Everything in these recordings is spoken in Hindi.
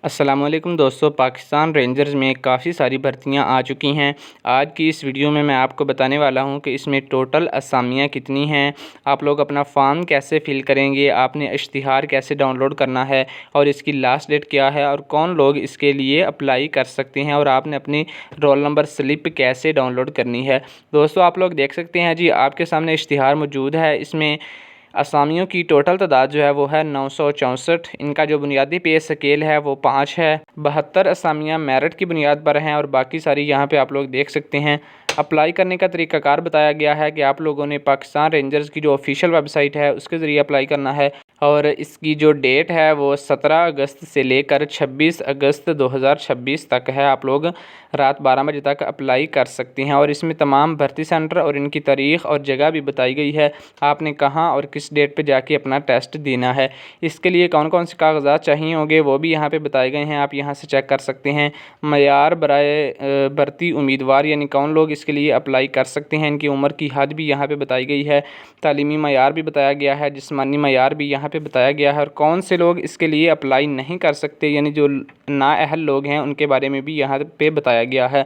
अस्सलामुअलैकुम दोस्तों, पाकिस्तान रेंजर्स में काफ़ी सारी भर्तियां आ चुकी हैं। आज की इस वीडियो में मैं आपको बताने वाला हूं कि इसमें टोटल असामियां कितनी हैं, आप लोग अपना फॉर्म कैसे फ़िल करेंगे, आपने इश्तिहार कैसे डाउनलोड करना है और इसकी लास्ट डेट क्या है और कौन लोग इसके लिए अप्लाई कर सकते हैं और आपने अपनी रोल नंबर स्लिप कैसे डाउनलोड करनी है। दोस्तों आप लोग देख सकते हैं जी, आपके सामने इश्तिहार मौजूद है। इसमें असामियों की टोटल तादाद जो है वो है 964। इनका जो बुनियादी पे स्केल है वो 5 है। 72 असामियाँ मेरिट की बुनियाद पर हैं और बाकी सारी यहाँ पे आप लोग देख सकते हैं। अप्लाई करने का तरीकाकार बताया गया है कि आप लोगों ने पाकिस्तान रेंजर्स की जो ऑफिशियल वेबसाइट है उसके ज़रिए अप्लाई करना है और इसकी जो डेट है वो 17 अगस्त से लेकर 26 अगस्त 2026 तक है। आप लोग रात 12 बजे तक अप्लाई कर सकते हैं और इसमें तमाम भर्ती सेंटर और इनकी तारीख़ और जगह भी बताई गई है, आपने कहाँ और किस डेट पे जाके अपना टेस्ट देना है। इसके लिए कौन कौन से कागजात चाहिए होंगे वो भी यहाँ पे बताए गए हैं, आप यहाँ से चेक कर सकते हैं। मयार बराए भर्ती उम्मीदवार यानी कौन लोग इसके लिए अप्लाई कर सकते हैं, इनकी उम्र की हद भी यहाँ पे बताई गई है। तालीमी मयार भी बताया गया है, जिस्मानी मयार भी यहाँ पे बताया गया है और कौन से लोग इसके लिए अप्लाई नहीं कर सकते यानी जो नाअहल लोग हैं उनके बारे में भी यहाँ पे बताया गया है।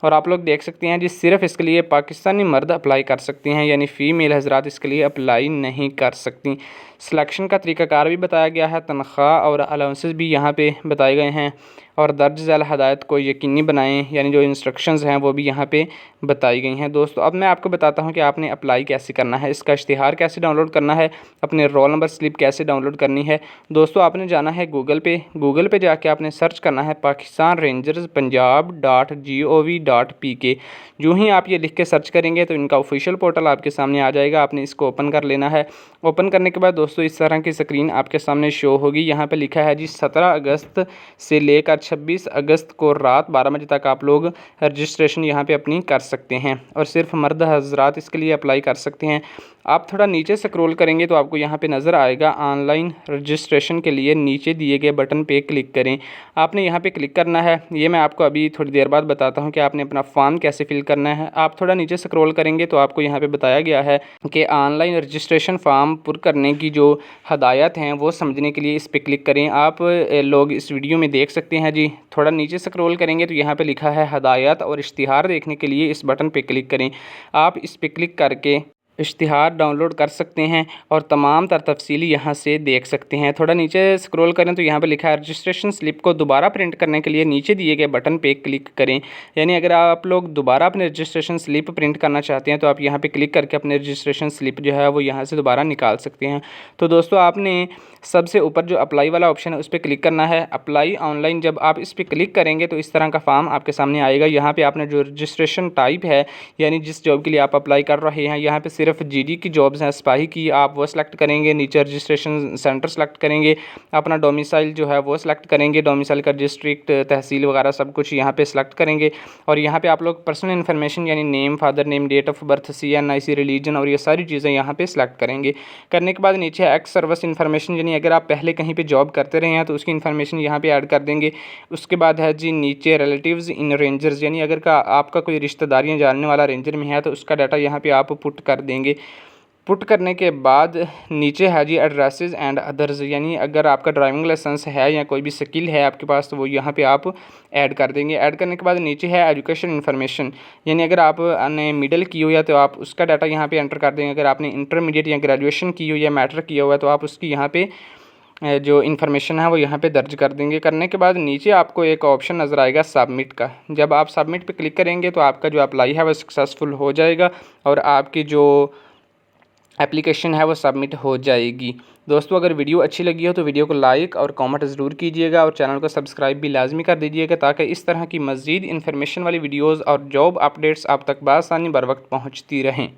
और आप लोग देख सकते हैं जी, सिर्फ इसके लिए पाकिस्तानी मर्द अप्लाई कर सकते हैं यानी फ़ीमेल हजरात इसके लिए अप्लाई नहीं कर सकती। सिलेक्शन का तरीक़ाकार भी बताया गया है, तनख्वाह और अलाउंसेस भी यहाँ पे बताए गए हैं और दर्ज झैल हदायत को यकीनी बनाएं यानी जो इंस्ट्रक्शंस हैं वो भी यहाँ पे बताई गई हैं। दोस्तों अब मैं आपको बताता हूँ कि आपने अप्लाई कैसे करना है, इसका इश्तिहार कैसे डाउनलोड करना है, अपने रोल नंबर स्लिप कैसे डाउनलोड करनी है। दोस्तों आपने जाना है गूगल पे जाके आपने सर्च करना है पाकिस्तान रेंजर्स punjab.gov.pk। यूँ ही आप ये लिख के सर्च करेंगे तो इनका ऑफिशियल पोर्टल आपके सामने आ जाएगा, आपने इसको ओपन कर लेना है। ओपन करने के बाद दोस्तों इस तरह की स्क्रीन आपके सामने शो होगी। यहाँ पे लिखा है जी 17 अगस्त से लेकर 26 अगस्त को रात 12 बजे तक आप लोग रजिस्ट्रेशन यहाँ पे अपनी कर सकते हैं और सिर्फ मर्द हजरात इसके लिए अप्लाई कर सकते हैं। आप थोड़ा नीचे स्क्रॉल करेंगे तो आपको यहाँ पे नज़र आएगा ऑनलाइन रजिस्ट्रेशन के लिए नीचे दिए गए बटन पे क्लिक करें। आपने यहाँ पे क्लिक करना है, ये मैं आपको अभी थोड़ी देर बाद बताता हूँ कि आपने अपना फॉर्म कैसे फिल करना है। आप थोड़ा नीचे स्क्रॉल करेंगे तो आपको यहाँ पे बताया गया है कि ऑनलाइन रजिस्ट्रेशन फॉर्म पुर करने की जो हदायत हैं वो समझने के लिए इस पर क्लिक करें। आप लोग इस वीडियो में देख सकते हैं जी, थोड़ा नीचे स्क्रॉल करेंगे तो यहाँ पे लिखा है हदायत और इश्तिहार देखने के लिए इस बटन पे क्लिक करें। आप इस पे क्लिक करके इश्तिहार डाउनलोड कर सकते हैं और तमाम तफसीली यहाँ से देख सकते हैं। थोड़ा नीचे स्क्रॉल करें तो यहाँ पे लिखा है रजिस्ट्रेशन स्लिप को दोबारा प्रिंट करने के लिए नीचे दिए गए बटन पे क्लिक करें। यानी अगर आप लोग दोबारा अपने रजिस्ट्रेशन स्लिप प्रिंट करना चाहते हैं तो आप यहाँ पे क्लिक करके अपने रजिस्ट्रेशन स्लिप जो है वो यहाँ से दोबारा निकाल सकते हैं। तो दोस्तों आपने सबसे ऊपर जो अप्लाई वाला ऑप्शन है उस पर क्लिक करना है, अप्लाई ऑनलाइन। जब आप इस पर क्लिक करेंगे तो इस तरह का फॉर्म आपके सामने आएगा। यहाँ पे आपने जो रजिस्ट्रेशन टाइप है यानी जिस जॉब के लिए आप अप्लाई कर रहे हैं, यहाँ पे सिर्फ जीडी की जॉब्स हैं, सिपाही की आप वो सिलेक्ट करेंगे। नीचे रजिस्ट्रेशन सेंटर सेलेक्ट करेंगे, अपना डोमिसाइल जो है वो सिलेक्ट करेंगे, डोमिसाइल का डिस्ट्रिक्ट तहसील वगैरह सब कुछ यहाँ पे सिलेक्ट करेंगे। और यहाँ पे आप लोग पर्सनल इन्फॉर्मेशन यानी name, father name, date of birth, CNIC, religion और ये सारी चीज़ें यहाँ पे सिलेक्ट करेंगे। करने के बाद नीचे एक्स सर्विस इन्फॉर्मेशन यानी अगर आप पहले कहीं पे जॉब करते रहे हैं तो उसकी इन्फॉर्मेशन यहाँ पे ऐड कर देंगे। उसके बाद है जी नीचे रिलेटिव्स इन रेंजर्स यानी अगर आपका कोई रिश्तेदारियाँ जानने वाला रेंजर में है तो उसका डाटा यहाँ पे आप पुट कर देंगे। पुट करने के बाद नीचे है जी एड्रेसेस एंड अदर्स यानी अगर आपका ड्राइविंग लाइसेंस है या कोई भी स्किल है आपके पास तो वो यहाँ पे आप ऐड कर देंगे। ऐड करने के बाद नीचे है एजुकेशन इन्फॉर्मेशन यानी अगर आपने मिडिल की हो या तो आप उसका डाटा यहाँ पे एंटर कर देंगे। अगर आपने इंटरमीडिएट या ग्रेजुएशन की हो या मैट्रिक किया हुआ है तो आप उसकी यहाँ पे जो इन्फॉर्मेशन है वो यहाँ पे दर्ज कर देंगे। करने के बाद नीचे आपको एक ऑप्शन नज़र आएगा सबमिट का। जब आप सबमिट पे क्लिक करेंगे तो आपका जो अप्लाई है वो सक्सेसफुल हो जाएगा और आपकी जो एप्लीकेशन है वो सबमिट हो जाएगी। दोस्तों अगर वीडियो अच्छी लगी हो तो वीडियो को लाइक और कमेंट ज़रूर कीजिएगा और चैनल को सब्सक्राइब भी लाजमी कर दीजिएगा ताकि इस तरह की मज़ीद इन्फॉर्मेशन वाली वीडियोज़ और जॉब अपडेट्स आप तक बआसानी बर वक्त पहुँचती रहें।